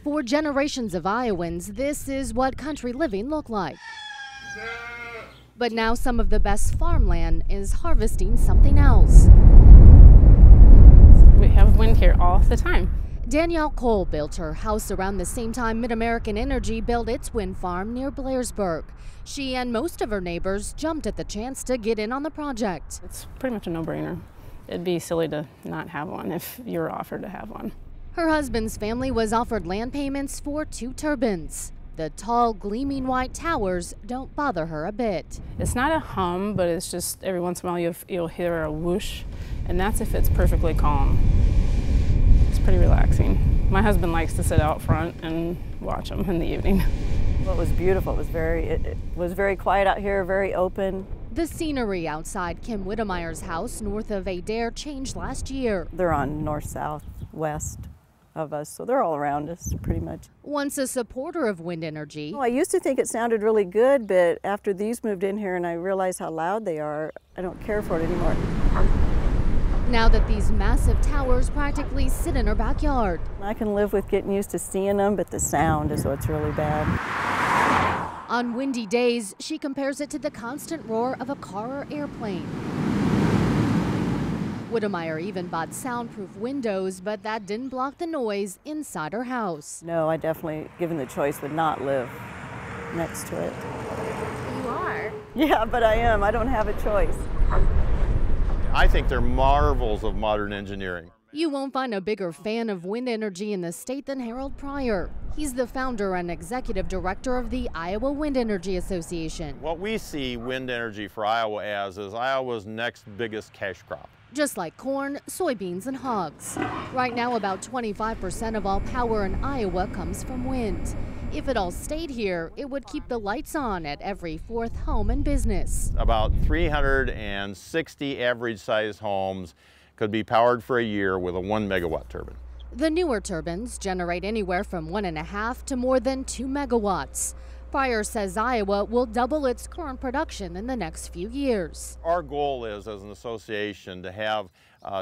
For generations of Iowans, this is what country living looked like. But now some of the best farmland is harvesting something else. We have wind here all the time. Danielle Cole built her house around the same time MidAmerican Energy built its wind farm near Blairsburg. She and most of her neighbors jumped at the chance to get in on the project. It's pretty much a no-brainer. It'd be silly to not have one if you're offered to have one. Her husband's family was offered land payments for 2 turbines. The tall, gleaming white towers don't bother her a bit. It's not a hum, but it's just every once in a while you'll hear a whoosh, and that's if it's perfectly calm. It's pretty relaxing. My husband likes to sit out front and watch them in the evening. Well, it was beautiful. It was very quiet out here, very open. The scenery outside Kim Whittemeyer's house north of Adair changed last year. They're on north, south, west of us, so they're all around us pretty much. Once a supporter of wind energy. I used to think it sounded really good, but after these moved in here and I realized how loud they are, I don't care for it anymore. Now that these massive towers practically sit in her backyard. I can live with getting used to seeing them, but the sound is what's really bad. On windy days, she compares it to the constant roar of a car or airplane. Whittemeyer even bought soundproof windows, but that didn't block the noise inside her house. No, I definitely, given the choice, would not live next to it. You are? Yeah, but I am. I don't have a choice. I think they're marvels of modern engineering. You won't find a bigger fan of wind energy in the state than Harold Pryor. He's the founder and executive director of the Iowa Wind Energy Association. What we see wind energy for Iowa as is Iowa's next biggest cash crop. Just like corn, soybeans, and hogs. Right now, about 25% of all power in Iowa comes from wind. If it all stayed here, it would keep the lights on at every 4th home and business. About 360 average-sized homes could be powered for a year with a 1 megawatt turbine. The newer turbines generate anywhere from 1.5 to more than 2 megawatts. Pryor says Iowa will double its current production in the next few years. Our goal is, as an association, to have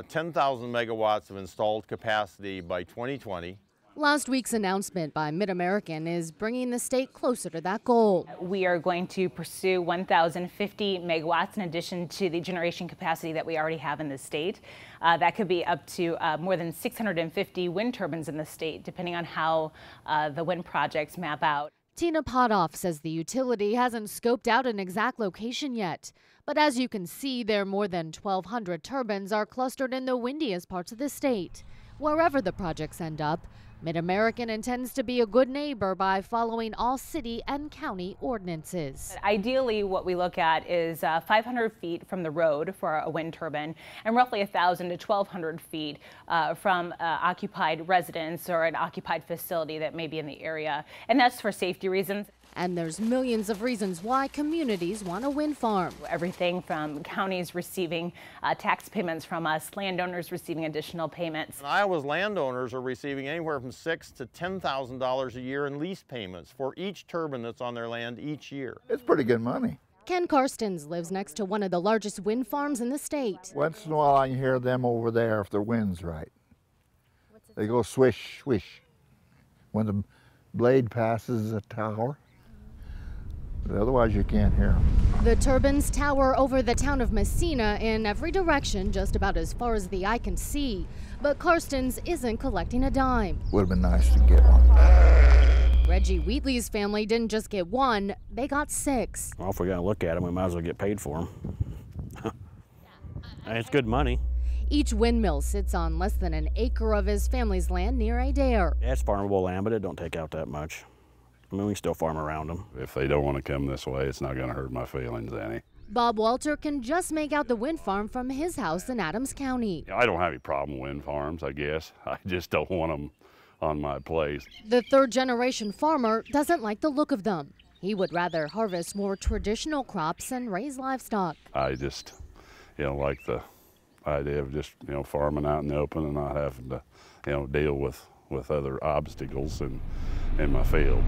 10,000 megawatts of installed capacity by 2020. Last week's announcement by MidAmerican is bringing the state closer to that goal. We are going to pursue 1,050 megawatts in addition to the generation capacity that we already have in the state. That could be up to more than 650 wind turbines in the state, depending on how the wind projects map out. Tina Potoff says the utility hasn't scoped out an exact location yet. But as you can see, their more than 1,200 turbines are clustered in the windiest parts of the state. Wherever the projects end up, MidAmerican intends to be a good neighbor by following all city and county ordinances. Ideally, what we look at is 500 feet from the road for a wind turbine and roughly 1,000 to 1,200 feet from occupied residence or an occupied facility that may be in the area. And that's for safety reasons. And there's millions of reasons why communities want a wind farm. Everything from counties receiving tax payments from us, landowners receiving additional payments. And Iowa's landowners are receiving anywhere from $6,000 to $10,000 a year in lease payments for each turbine that's on their land each year. It's pretty good money. Ken Karstens lives next to one of the largest wind farms in the state. Once in a while I can hear them over there if the wind's right. They go swish, swish when the blade passes the tower. Otherwise, you can't hear them. The turbines tower over the town of Messina in every direction, just about as far as the eye can see. But Karstens isn't collecting a dime. Would have been nice to get one. Reggie Wheatley's family didn't just get one, they got 6. Well, if we're going to look at them, we might as well get paid for them. It's good money. Each windmill sits on less than an acre of his family's land near Adair. Yeah, it's farmable land, but it don't take out that much. I mean, we can still farm around them. If they don't want to come this way, it's not going to hurt my feelings any. Bob Walter can just make out the wind farm from his house in Adams County. I don't have any problem with wind farms, I guess. I just don't want them on my place. The 3rd-generation farmer doesn't like the look of them. He would rather harvest more traditional crops and raise livestock. I just, like the idea of just, farming out in the open and not having to, deal with other obstacles in my field.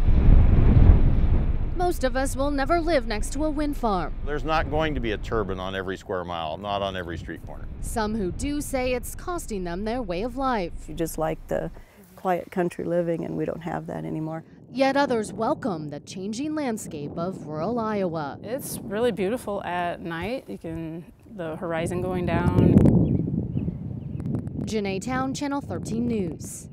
Most of us will never live next to a wind farm. There's not going to be a turbine on every square mile, not on every street corner. Some who do say it's costing them their way of life. You just like the quiet country living, and we don't have that anymore. Yet others welcome the changing landscape of rural Iowa. It's really beautiful at night. The horizon going down. Janae Town, Channel 13 News.